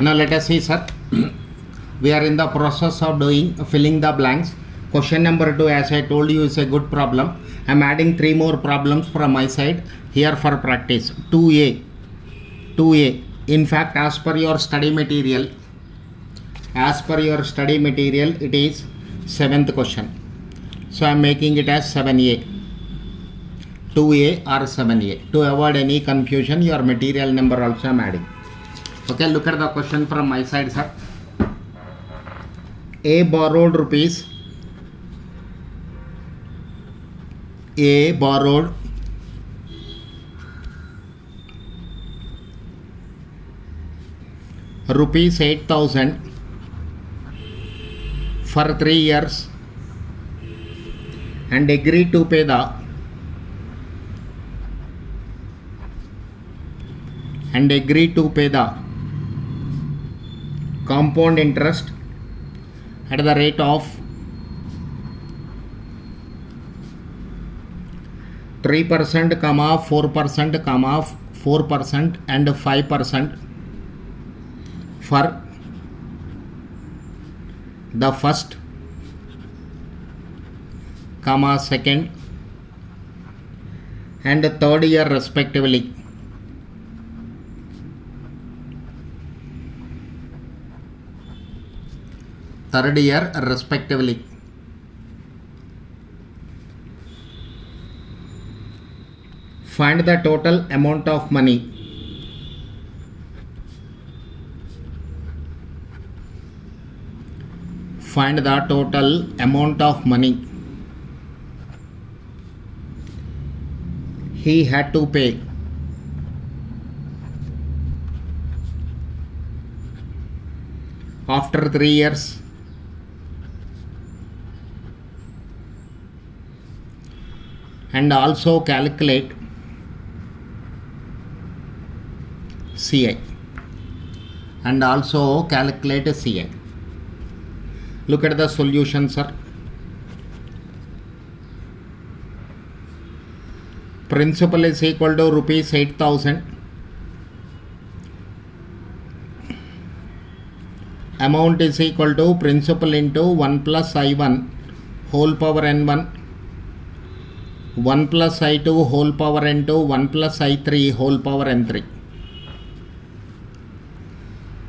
Now let us see, sir. We are in the process of filling the blanks. Question number 2, as I told you, is a good problem. I am adding 3 more problems from my side here for practice. 2A. In fact, as per your study material, it is 7th question. So I am making it as 7A. 2A or 7A. To avoid any confusion, your material number also I am adding. Okay, look at the question from my side, sir. A borrowed rupees rupees 8,000 for 3 years and agreed to pay the compound interest at the rate of 3%, 4%, 4% and 5% for the first, second and third year respectively. Find the total amount of money he had to pay after 3 years and also calculate CI. Look at the solution, sir. Principal is equal to rupees 8,000. Amount is equal to principal into 1 plus I1 whole power n1, 1 plus I2 whole power n2, 1 plus I3 whole power n3.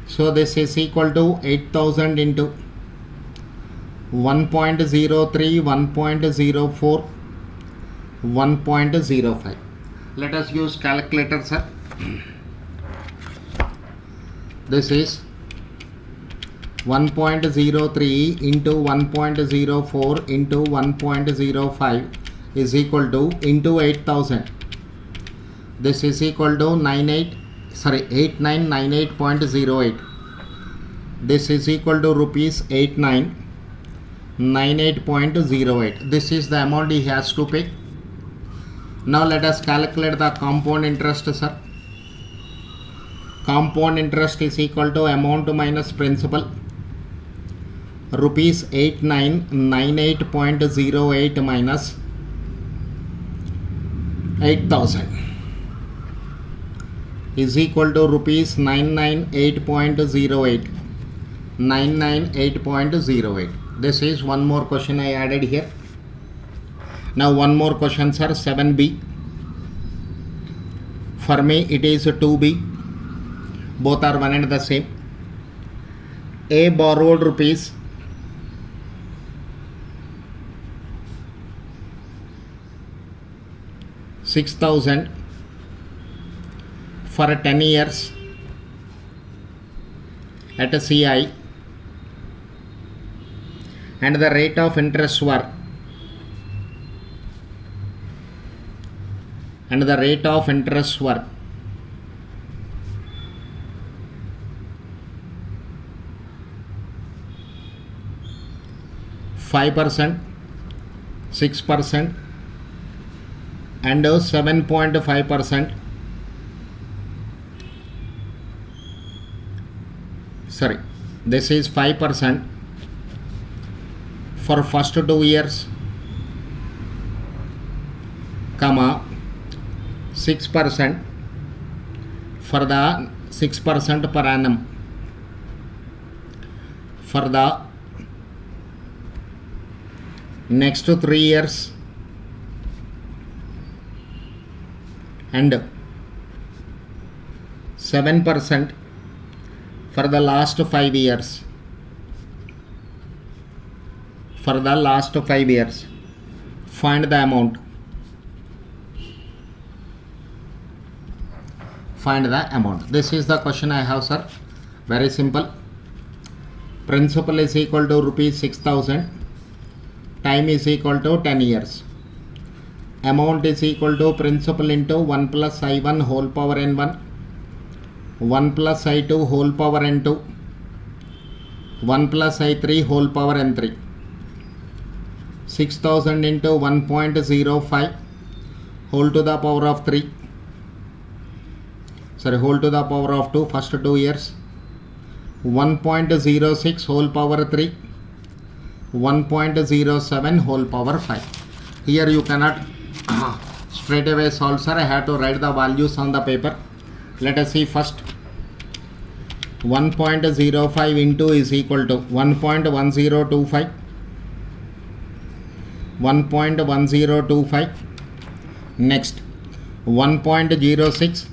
So this is equal to 8,000 into 1.03, 1.04, 1.05. Let us use calculator, sir. This is 1.03 into 1.04 into 1.05 is equal to into 8,000. This is equal to 8998.08. This is equal to rupees 8998.08. This is the amount he has to pay. Now let us calculate the compound interest, sir. Compound interest is equal to amount minus principal. Rupees 8998.08 minus 8,000 is equal to rupees 998.08. 998.08. This is one more question I added here. Now one more question, sir. 7B. For me it is 2B. Both are one and the same. A borrowed rupees 6,000 for 10 years at a CI and the rate of interest were 5%, 6% and 7.5%. Sorry, this is 5% for first 2 years, 6% for the 6% per annum for the next 3 years and 7% for the last 5 years. For the last 5 years, find the amount. Find the amount. This is the question I have, sir. Very simple. Principal is equal to rupees 6,000. Time is equal to 10 years. Amount is equal to principal into 1 plus I1 whole power n1, 1 plus I2 whole power n2, 1 plus I3 whole power n3. 6,000 into 1.05 whole to the power of 3. Sorry, whole to the power of 2, first 2 years. 1.06 whole power 3. 1.07 whole power 5. Here you cannot straight away solve, sir. I have to write the values on the paper. Let us see first. 1.05 into is equal to 1.1025. 1.1025. Next 1.06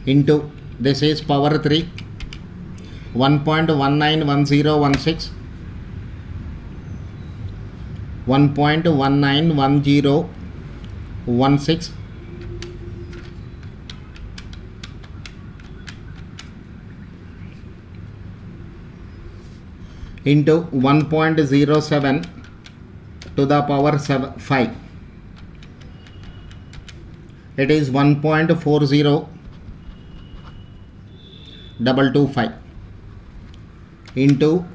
into, this is power 3, 1.191016, 1.191016 into 1.07 to the power 5. It is 1.40225 into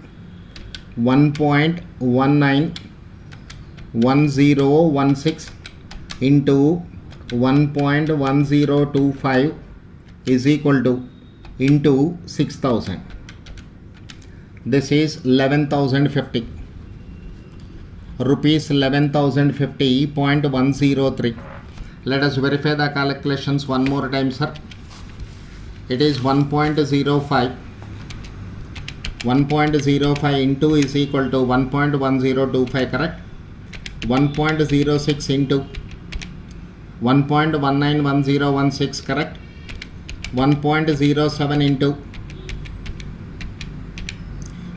1.191016 into 1.1025 is equal to into 6,000. This is 11,050 rupees, 11,050.103. Let us verify the calculations one more time, sir. It is 1.05. 1.05 into is equal to 1.1025, correct? 1.06 into 1.191016, correct? 1.07 into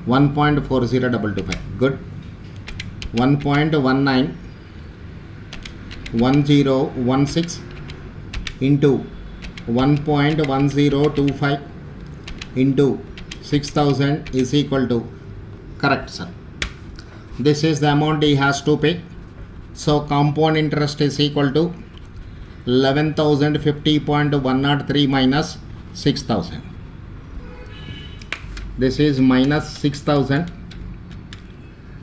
1.40225. Good. 1.191016 into 1.1025 into 6,000 is equal to, correct, sir. This is the amount he has to pay. So compound interest is equal to 11,050.103 minus 6,000. This is minus 6,000.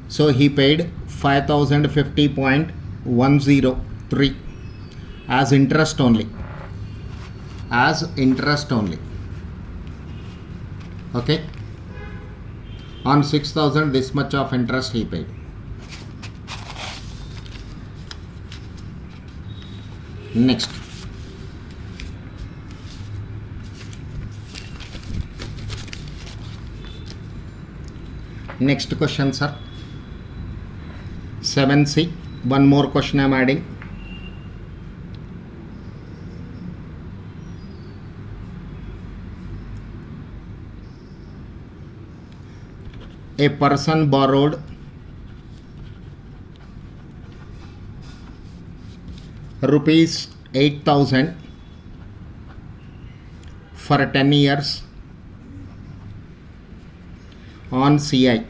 So he paid 5,050.103 as interest only. As interest only. Okay. On 6,000, this much of interest he paid. Next. Next question, sir. 7C. One more question I am adding. A person borrowed rupees 8,000 for 10 years on CI.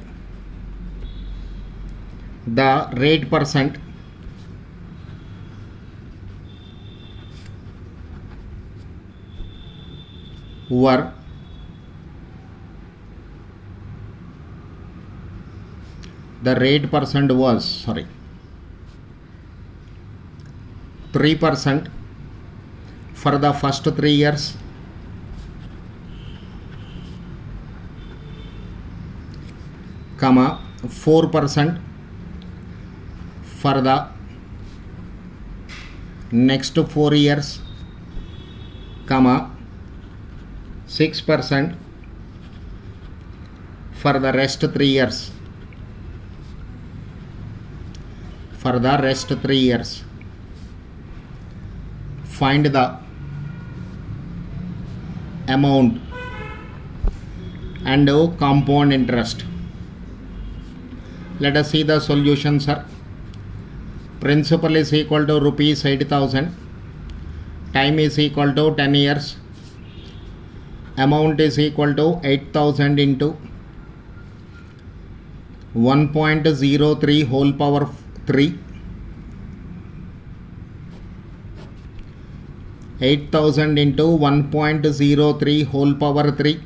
The rate percent were the rate percent was 3% for the first 3 years, comma 4% for the next 4 years, comma 6% for the rest 3 years. For the rest 3 years, find the amount and compound interest. Let us see the solution, sir. Principal is equal to rupees 8,000. Time is equal to 10 years. Amount is equal to 8,000 into 1.03 whole power 3. 8,000 into 1.03 whole power 3.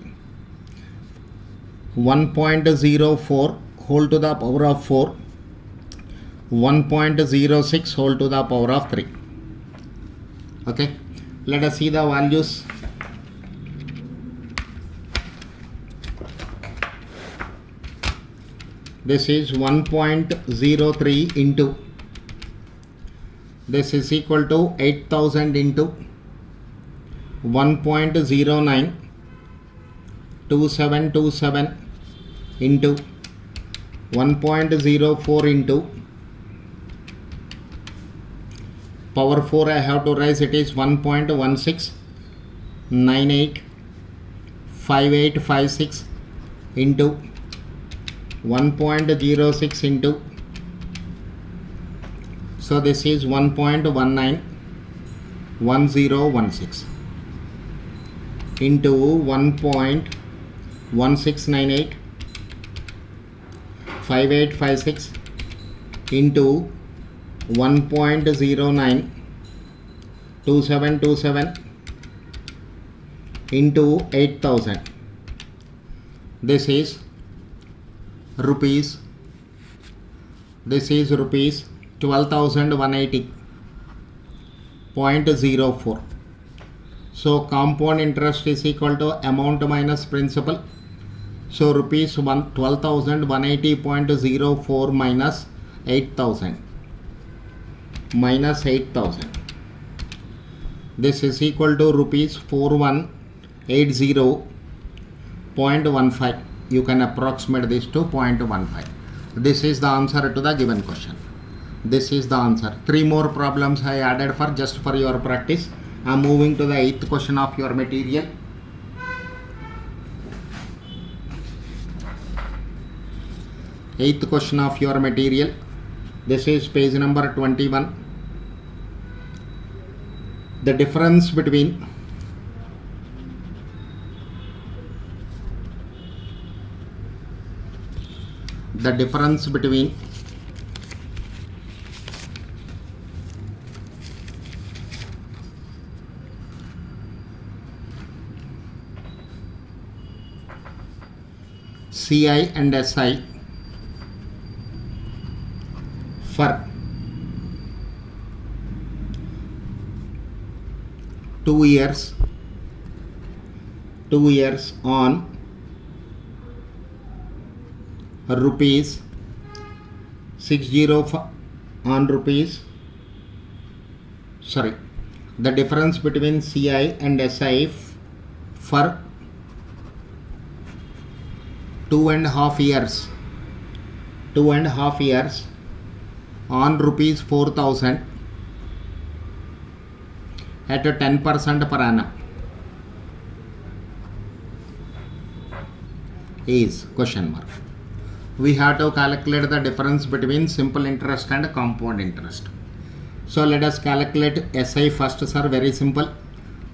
1.04 whole to the power of 4. 1.06 whole to the power of 3. Okay, let us see the values. This is 1.03 into, this is equal to 8,000 into 1.09 2727 into 1.04 into power 4. I have to raise it is 1.16985856 into 1.06 into, so this is 1.191016 into 1.16985856 into 1.092727 into 8,000. This is rupees 12,180.04. So compound interest is equal to amount minus principal. So rupees 12,180.04 minus 8,000. This is equal to rupees 4180.15. You can approximate this to 0.15. This is the answer to the given question. This is the answer. 3 more problems I added for just for your practice. I am moving to the 8th question of your material. Eighth question of your material. This is page number 21. The difference between CI and SI for 2 years on rupees 605 on rupees, sorry, the difference between CI and SI for 2.5 years on rupees 4,000 at a 10% per annum is question mark. We have to calculate the difference between simple interest and compound interest. So let us calculate SI first, sir. Very simple.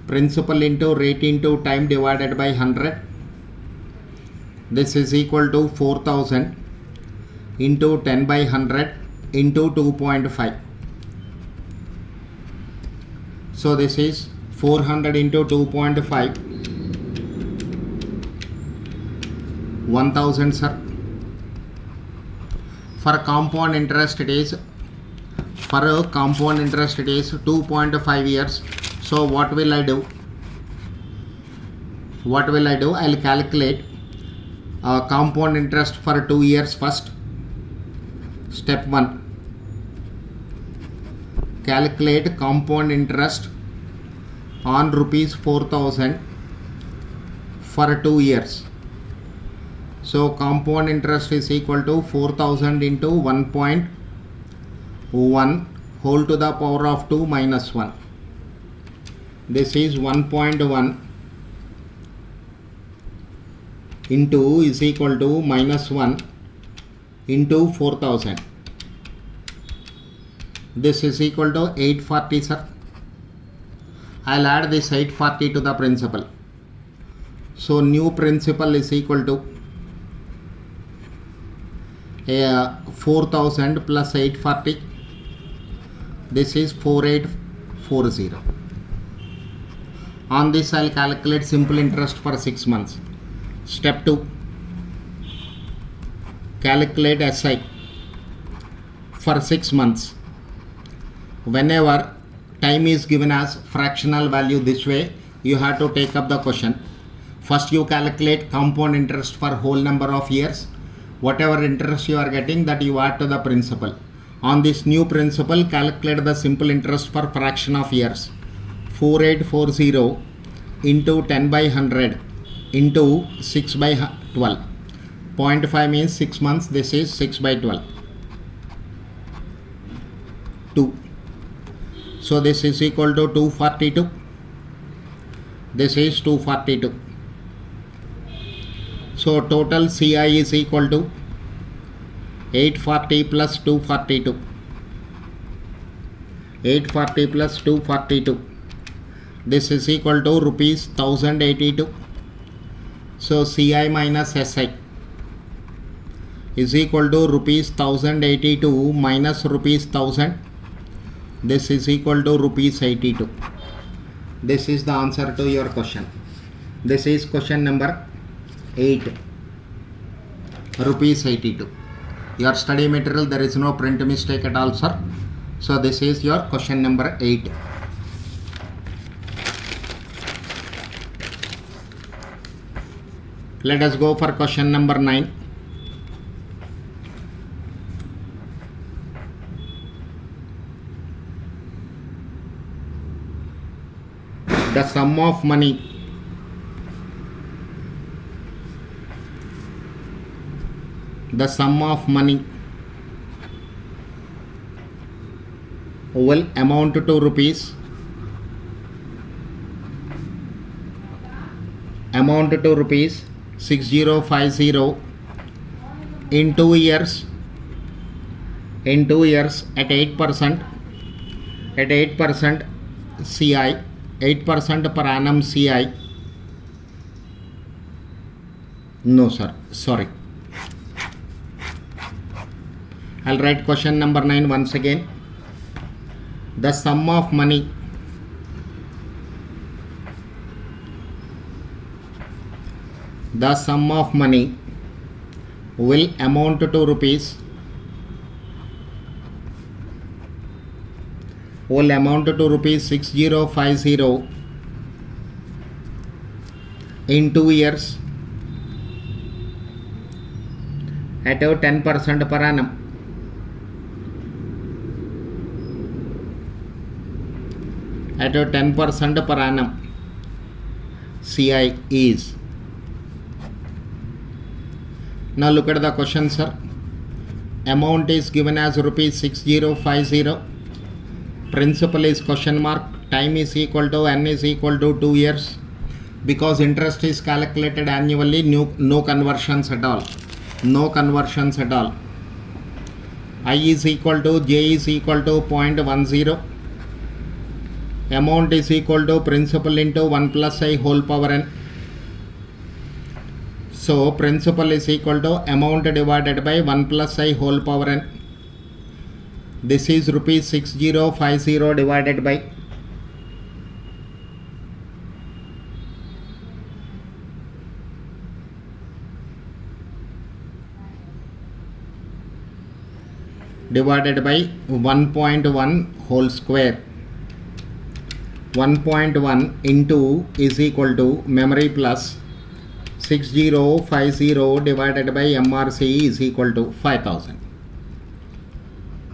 Principal into rate into time divided by 100. This is equal to 4,000 into 10 by 100 into 2.5. So this is 400 into 2.5, 1,000, sir. For compound interest it is 2.5 years. So what will I do? I'll calculate compound interest for 2 years first. Step 1, calculate compound interest on rupees 4,000 for 2 years. So compound interest is equal to 4000 into 1.1 whole to the power of 2 minus 1. This is 1.1 into is equal to minus 1 into 4000. This is equal to 840, sir. I'll add this 840 to the principal. So new principal is equal to 4000 plus 840. This is 4840. On this I'll calculate simple interest for 6 months. Step 2. Calculate SI for 6 months. Whenever time is given as fractional value this way, you have to take up the question. First you calculate compound interest for whole number of years. Whatever interest you are getting, that you add to the principal. On this new principal, calculate the simple interest for fraction of years. 4840 into 10 by 100 into 6 by 12. 0.5 means 6 months. This is 6 by 12. 2. So this is equal to 242. This is 242. So total CI is equal to 840 plus 242. 840 plus 242. This is equal to rupees 1082. So CI minus SI is equal to rupees 1082 minus rupees 1000. This is equal to rupees 82. This is the answer to your question. This is question number 8. Rupees 82. Your study material, there is no print mistake at all, sir. So this is your question number 8. Let us go for question number 9. The sum of money will amount to rupees 6050 in 2 years at 8% CI, 8% per annum CI. No sir, sorry. I'll write question number 9 once again. The sum of money will amount to rupees 6050 in 2 years at 10% per annum. At 10% per annum CI is. Now look at the question, sir. Amount is given as rupees 6050. Principal is question mark. Time is equal to N is equal to 2 years. Because interest is calculated annually, no conversions at all. No conversions at all. I is equal to J is equal to 0.10. Amount is equal to principal into 1 plus I whole power n. So principal is equal to amount divided by 1 plus I whole power n. This is rupees 6050 divided by divided by 1.1 whole square. 1.1 into is equal to memory plus 6050 divided by MRC is equal to 5000.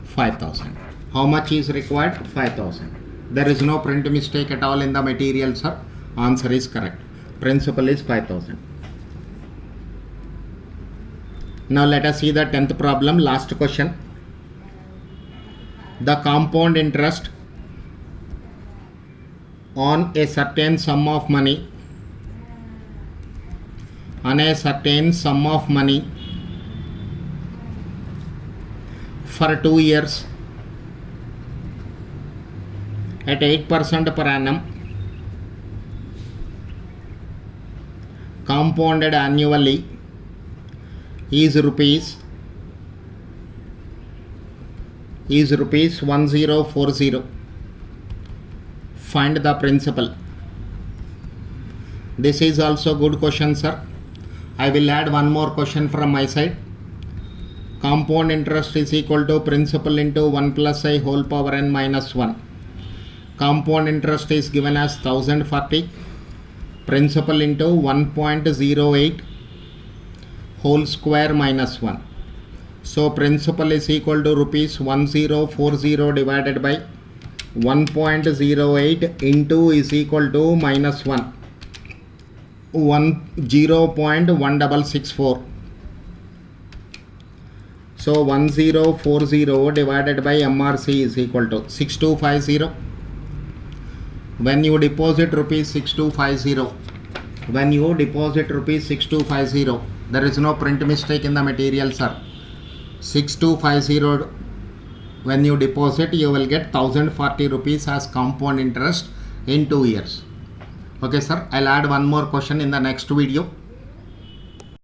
5000. How much is required? 5000. There is no print mistake at all in the material, sir. Answer is correct. Principal is 5000. Now let us see the 10th problem, last question. The compound interest on a certain sum of money for 2 years at 8% per annum, compounded annually, is rupees 1040. Find the principal. This is also good question, sir. I will add one more question from my side. Compound interest is equal to principal into 1 plus I whole power n minus 1. Compound interest is given as 1040. Principal into 1.08 whole square minus 1. So principal is equal to rupees 1040 divided by 1.08 into is equal to minus 1. 0.1664. So 1040 divided by MRC is equal to 6250. When you deposit rupees 6250, there is no print mistake in the material, sir. 6250, when you deposit, you will get 1040 rupees as compound interest in 2 years. Okay, sir. I'll add one more question in the next video.